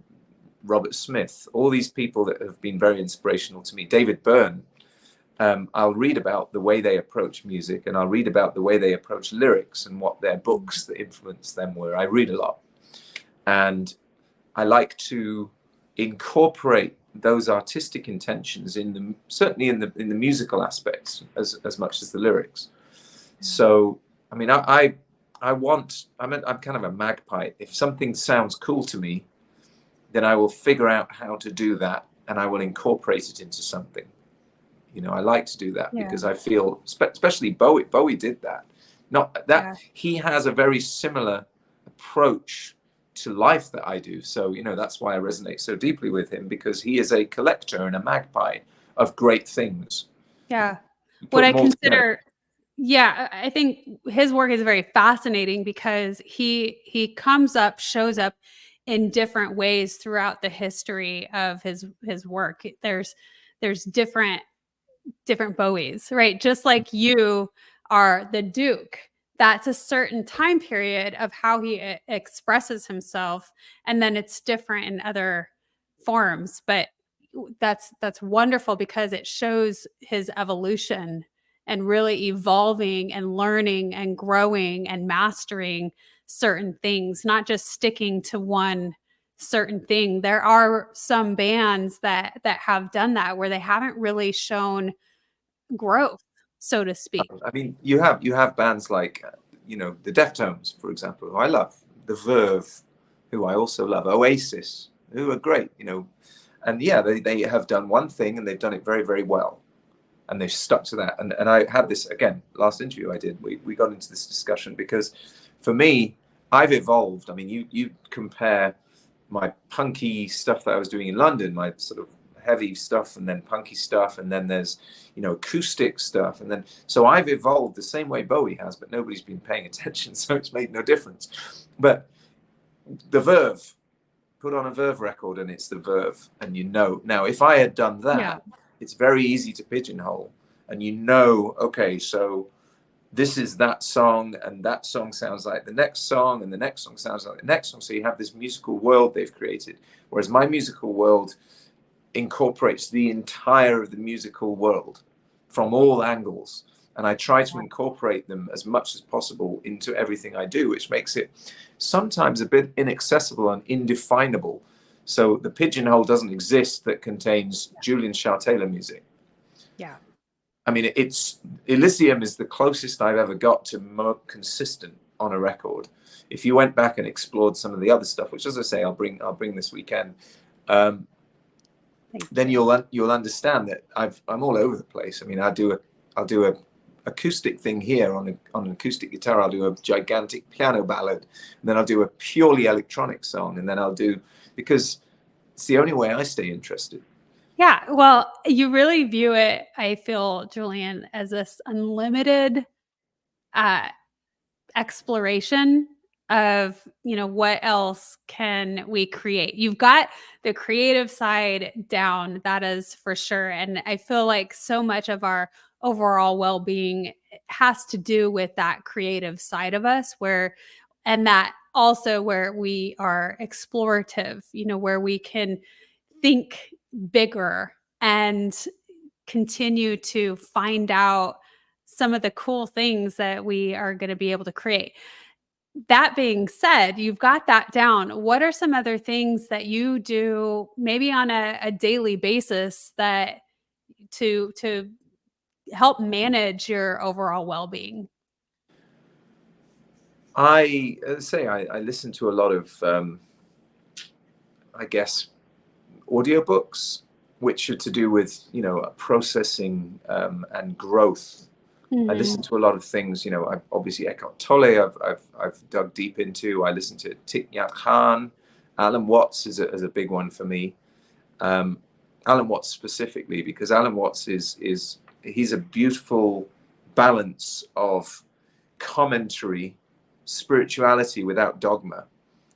Robert Smith, all these people that have been very inspirational to me. David Byrne. I'll read about the way they approach music, and I'll read about the way they approach lyrics and what their books that influenced them were. I read a lot, and I like to incorporate those artistic intentions in the, certainly in the musical aspects as much as the lyrics. So, I mean, I'm kind of a magpie. If something sounds cool to me, then I will figure out how to do that, and I will incorporate it into something. You know, I like to do that because I feel, especially Bowie did that. Not that he has a very similar approach to life that I do. So, you know, that's why I resonate so deeply with him, because he is a collector and a magpie of great things. Yeah. Put What I them all together. consider, yeah, I think his work is very fascinating because he shows up in different ways throughout the history of his work. There's different Bowies, right? Just like you are the Duke. That's a certain time period of how he expresses himself, and then it's different in other forms. But that's wonderful because it shows his evolution and really evolving and learning and growing and mastering certain things, not just sticking to one certain thing. There are some bands that have done that where they haven't really shown growth, so to speak. I mean, you have bands like, you know, the Deftones, for example, who I love, the Verve, who I also love, Oasis, who are great, you know, and yeah, they have done one thing and they've done it very, very well, and they've stuck to that. And I had this again last interview I did. We got into this discussion because for me, I've evolved. I mean, you compare my punky stuff that I was doing in London, my sort of heavy stuff, and then punky stuff, and then there's, you know, acoustic stuff, and then so I've evolved the same way Bowie has, but nobody's been paying attention, so it's made no difference. But the Verve, put on a Verve record and it's the Verve, and you know, now if I had done that, it's very easy to pigeonhole, and you know, okay, so this is that song, and that song sounds like the next song, and the next song sounds like the next song. So you have this musical world they've created, whereas my musical world incorporates the entire of the musical world from all angles, and I try to incorporate them as much as possible into everything I do, which makes it sometimes a bit inaccessible and indefinable. So the pigeonhole doesn't exist that contains Julian Shah-Tayler music. Yeah. I mean, it's Elysium is the closest I've ever got to more consistent on a record. If you went back and explored some of the other stuff, which, as I say, I'll bring this weekend, then you'll understand that I'm all over the place. I mean, I'll do a acoustic thing here on an acoustic guitar. I'll do a gigantic piano ballad, and then I'll do a purely electronic song, and then I'll do, because it's the only way I stay interested. Yeah, well, you really view it, I feel, Julian, as this unlimited exploration of, you know, what else can we create. You've got the creative side down, that is for sure. And I feel like so much of our overall well-being has to do with that creative side of us, and that also where we are explorative, you know, where we can think bigger and continue to find out some of the cool things that we are going to be able to create. That being said, you've got that down. What are some other things that you do maybe on a daily basis that to help manage your overall well-being? I listen to a lot of I guess audiobooks, which are to do with, you know, processing and growth. I listen to a lot of things, you know, obviously Eckhart Tolle I've dug deep into. I listen to Thich Nhat Hanh. Alan Watts is a big one for me. Alan Watts specifically, because Alan Watts he's a beautiful balance of commentary, spirituality without dogma.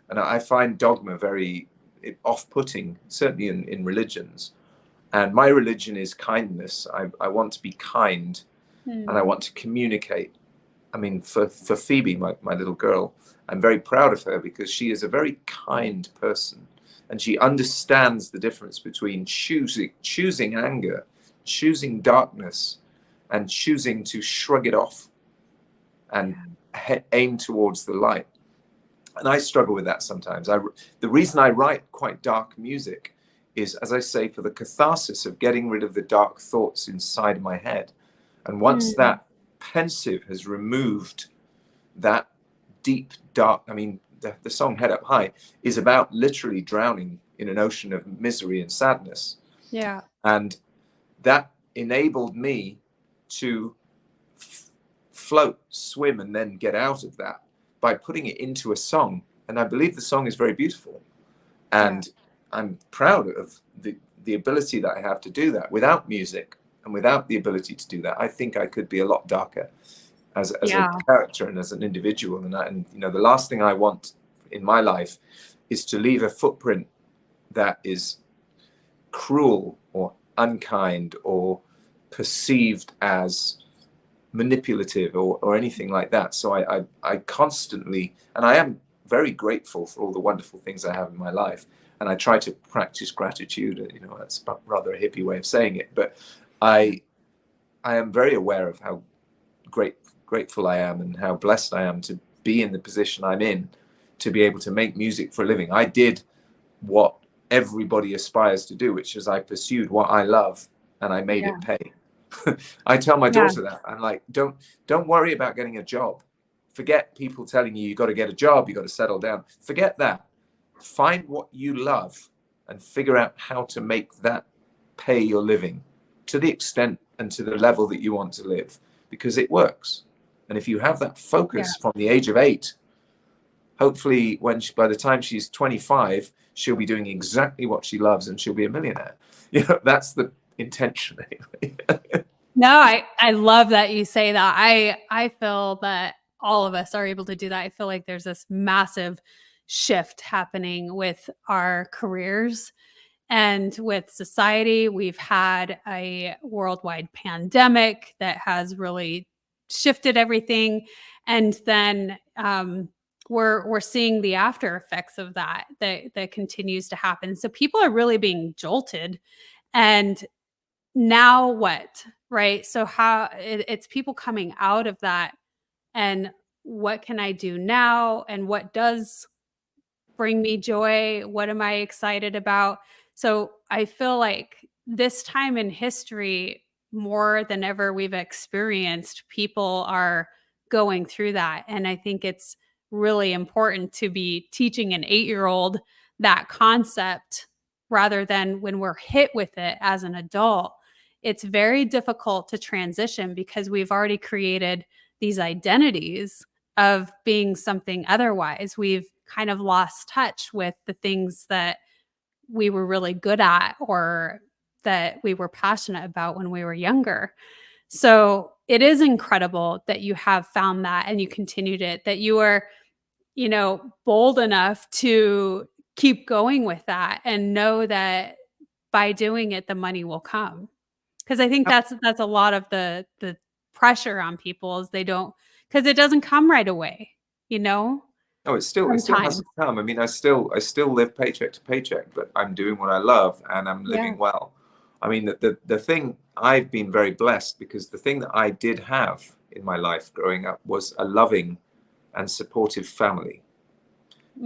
And I find dogma very off-putting, certainly in religions. And my religion is kindness. I want to be kind. and I want to communicate. I mean, for Phoebe, my little girl, I'm very proud of her because she is a very kind person, and she understands the difference between choosing anger, choosing darkness, and choosing to shrug it off and aim towards the light. And I struggle with that sometimes. The reason I write quite dark music is, as I say, for the catharsis of getting rid of the dark thoughts inside my head. And once that pensive has removed that deep, dark, I mean, the song Head Up High is about literally drowning in an ocean of misery and sadness. Yeah. And that enabled me to float, swim, and then get out of that by putting it into a song. And I believe the song is very beautiful. And I'm proud of the ability that I have to do that. Without music and without the ability to do that, I think I could be a lot darker as a character and as an individual. And you know, the last thing I want in my life is to leave a footprint that is cruel or unkind or perceived as manipulative or anything like that. So I constantly, and I am very grateful for all the wonderful things I have in my life, and I try to practice gratitude. You know, that's rather a hippie way of saying it, but I am very aware of how grateful I am and how blessed I am to be in the position I'm in, to be able to make music for a living. I did what everybody aspires to do, which is I pursued what I love and I made it pay. I tell my daughter that. I'm like, don't worry about getting a job. Forget people telling you got to get a job, you got to settle down. Forget that. Find what you love and figure out how to make that pay your living to the extent and to the level that you want to live, because it works. And if you have that focus from the age of 8, hopefully by the time she's 25, she'll be doing exactly what she loves and she'll be a millionaire. You know, that's the intention anyway. No, I love that you say that. I feel that all of us are able to do that. I feel like there's this massive shift happening with our careers and with society. We've had a worldwide pandemic that has really shifted everything. And then we're seeing the after effects of that continues to happen. So people are really being jolted. And now what? Right? So how it's people coming out of that, and what can I do now? And what does bring me joy? What am I excited about? So I feel like this time in history, more than ever we've experienced, people are going through that. And I think it's really important to be teaching an 8-year-old that concept rather than when we're hit with it as an adult. It's very difficult to transition because we've already created these identities of being something otherwise. We've kind of lost touch with the things that we were really good at or that we were passionate about when we were younger. So it is incredible that you have found that and you continued it, that you were, you know, bold enough to keep going with that and know that by doing it, the money will come. Because I think that's a lot of the pressure on people is they don't, because it doesn't come right away, you know? No, it still has Sometimes. to come. I mean, I still live paycheck to paycheck, but I'm doing what I love and I'm living well. I mean, the thing, I've been very blessed because the thing that I did have in my life growing up was a loving and supportive family.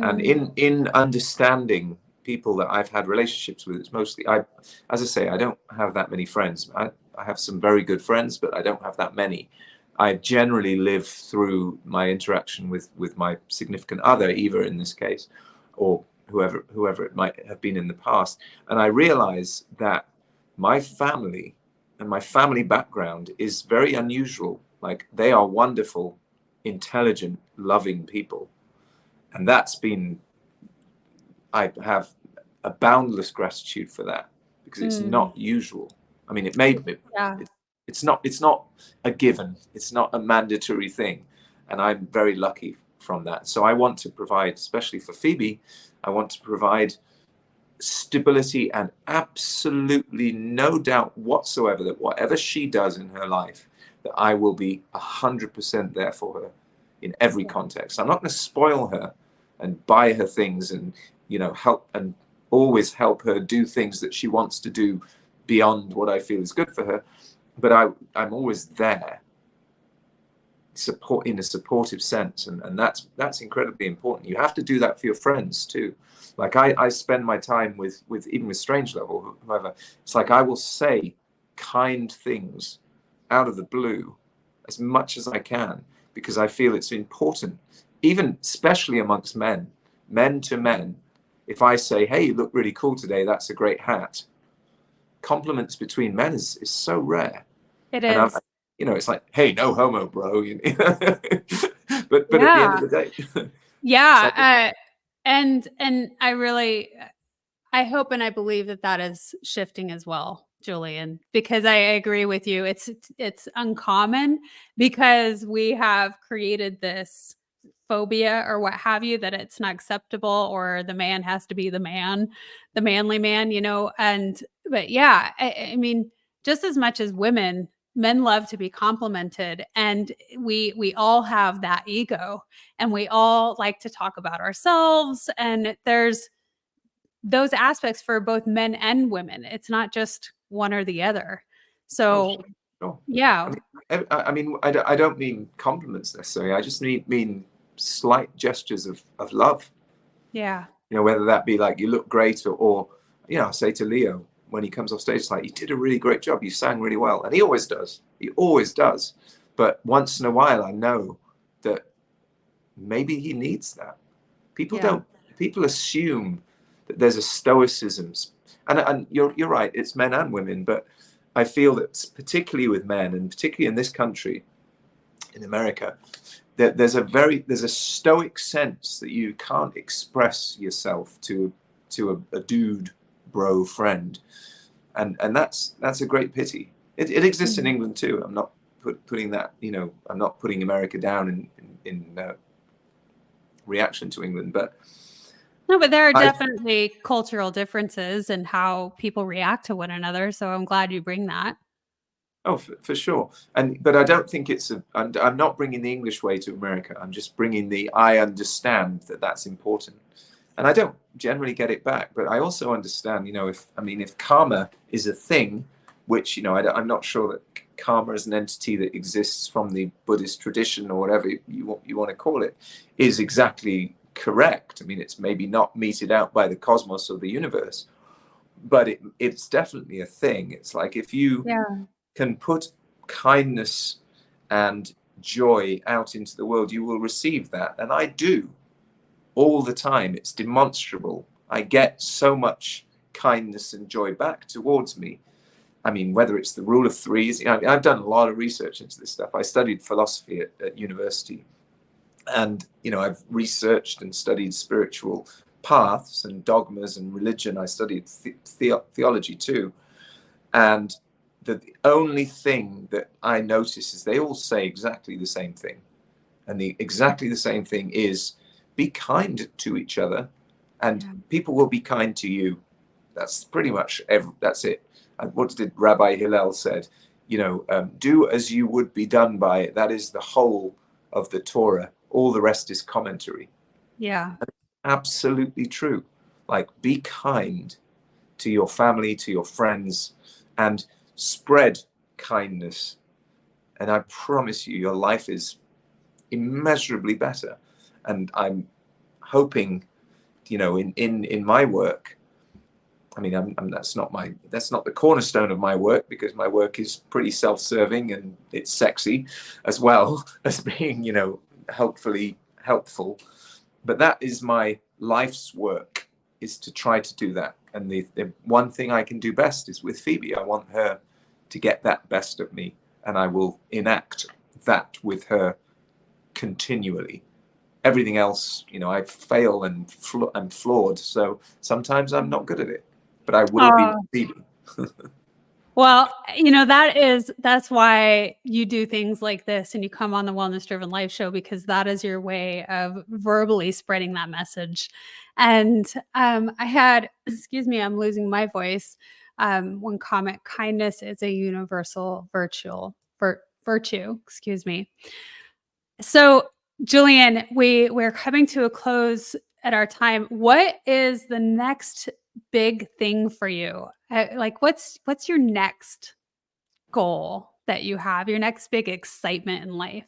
And in understanding people that I've had relationships with, it's mostly, as I say, I don't have that many friends. I have some very good friends, but I don't have that many. I generally live through my interaction with my significant other, Eva in this case, or whoever it might have been in the past. And I realize that my family and my family background is very unusual. Like, they are wonderful, intelligent, loving people. And I have a boundless gratitude for that because it's not usual. I mean, it made me, it's not a given. It's not a mandatory thing. And I'm very lucky from that. So I want to provide, especially for Phoebe, I want to provide stability and absolutely no doubt whatsoever that whatever she does in her life, that I will be 100% there for her in every context. I'm not going to spoil her and buy her things and, help and always help her do things that she wants to do beyond what I feel is good for her. But I'm always there, support in a supportive sense, and that's incredibly important. You have to do that for your friends too. Like I spend my time with even with Strangelove, whoever. It's like I will say kind things out of the blue as much as I can, because I feel it's important, even especially amongst men to men. If I say, hey, you look really cool today, that's a great hat, compliments between men is so rare. It And is. it's like, hey, no homo, bro. But at the end of the day, yeah. And I hope and I believe that is shifting as well, Julian, because I agree with you. It's uncommon because we have created this phobia or what have you, that it's not acceptable, or the man has to be the manly man, but yeah, I mean, just as much as men love to be complimented, and we all have that ego, and we all like to talk about ourselves, and there's those aspects for both men and women. It's not just one or the other. So, sure. yeah. I don't mean compliments necessarily. I just mean slight gestures of love. Yeah. Whether that be like, you look great, or I say to Leo when he comes off stage, it's like, you did a really great job. You sang really well. And he always does. He always does. But once in a while, I know that maybe he needs that. People assume that there's a stoicism, and you're right, it's men and women, but I feel that particularly with men, and particularly in this country, in America, that there's a stoic sense that you can't express yourself to a dude bro friend, and that's a great pity. It exists in England too. I'm not putting that, I'm not putting America down in reaction to England, but No, but there are definitely cultural differences in how people react to one another. So I'm glad you bring that. Oh, for sure. But I don't think I'm not bringing the English way to America. I'm just bringing I understand that that's important. And I don't generally get it back, but I also understand, if karma is a thing, which, I'm not sure that karma as an entity that exists from the Buddhist tradition, or whatever you want to call it, is exactly correct. I mean, it's maybe not meted out by the cosmos or the universe, but it's definitely a thing. It's like, if you can put kindness and joy out into the world, you will receive that. And I do all the time. It's demonstrable. I get so much kindness and joy back towards me. I mean, whether it's the rule of threes, I've done a lot of research into this stuff. I studied philosophy at university, and I've researched and studied spiritual paths and dogmas and religion. I studied theology too, and the only thing that I notice is they all say exactly the same thing, and exactly the same thing is, be kind to each other, and people will be kind to you. That's pretty much that's it. And what did Rabbi Hillel said? Do as you would be done by it. That is the whole of the Torah. All the rest is commentary. Yeah. Absolutely true. Like, be kind to your family, to your friends, and spread kindness. And I promise you, your life is immeasurably better. And I'm hoping, in my work, I mean, that's not the cornerstone of my work, because my work is pretty self-serving, and it's sexy as well as being, helpful. But that is my life's work, is to try to do that. And the one thing I can do best is with Phoebe. I want her to get that best of me, and I will enact that with her continually. Everything else, I fail and I'm flawed. So sometimes I'm not good at it, but I will be Phoebe. Well, that's why you do things like this, and you come on the Wellness Driven Life show, because that is your way of verbally spreading that message. And I had, excuse me, I'm losing my voice. One comment: kindness is a universal virtue. virtue, excuse me. So, Julian, we're coming to a close at our time. What is the next big thing for you? Like, what's your next goal that you have? Your next big excitement in life?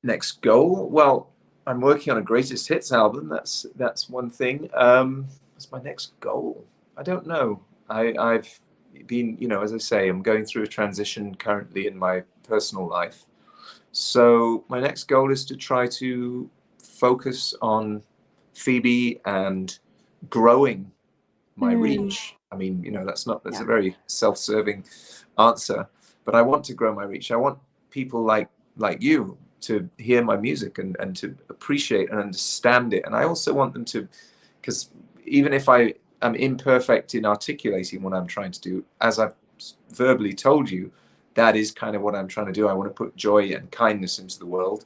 Next goal? Well, I'm working on a greatest hits album. That's one thing. What's my next goal? I don't know. I've been, as I say, I'm going through a transition currently in my personal life. So my next goal is to try to focus on Phoebe and growing my reach. I mean, that's a very self-serving answer, but I want to grow my reach. I want people like you to hear my music and to appreciate and understand it. And I also want them to, because even if I am imperfect in articulating what I'm trying to do, as I've verbally told you, that is kind of what I'm trying to do. I want to put joy and kindness into the world.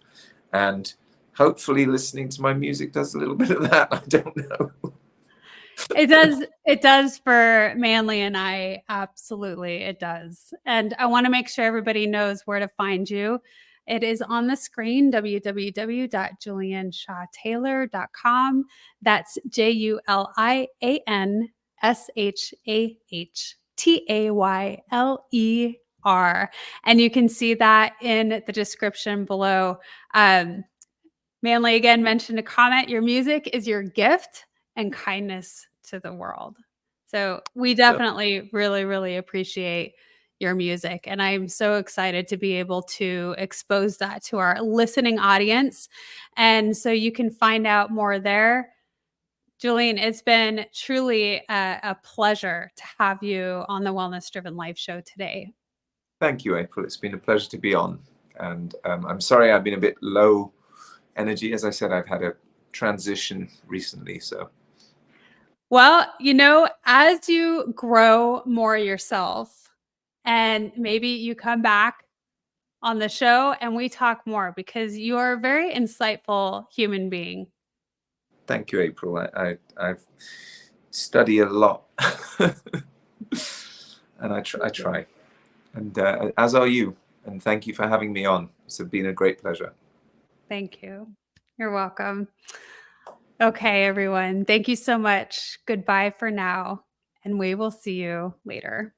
And hopefully listening to my music does a little bit of that. I don't know. It does for Manly and I. Absolutely, it does. And I want to make sure everybody knows where to find you. It is on the screen, www.julianshahtaylor.com. That's JulianShahTayler. And you can see that in the description below. Manly again mentioned a comment, your music is your gift and kindness to the world. So we definitely really, really appreciate your music. And I'm so excited to be able to expose that to our listening audience. And so you can find out more there. Julian, it's been truly a pleasure to have you on the Wellness Driven Life show today. Thank you, April. It's been a pleasure to be on. And I'm sorry I've been a bit low energy. As I said, I've had a transition recently. So, well, as you grow more yourself and maybe you come back on the show and we talk more, because you're a very insightful human being. Thank you, April. I've studied a lot and I try. And as are you. And thank you for having me on. It's been a great pleasure. Thank you. You're welcome. Okay, everyone. Thank you so much. Goodbye for now, and we will see you later.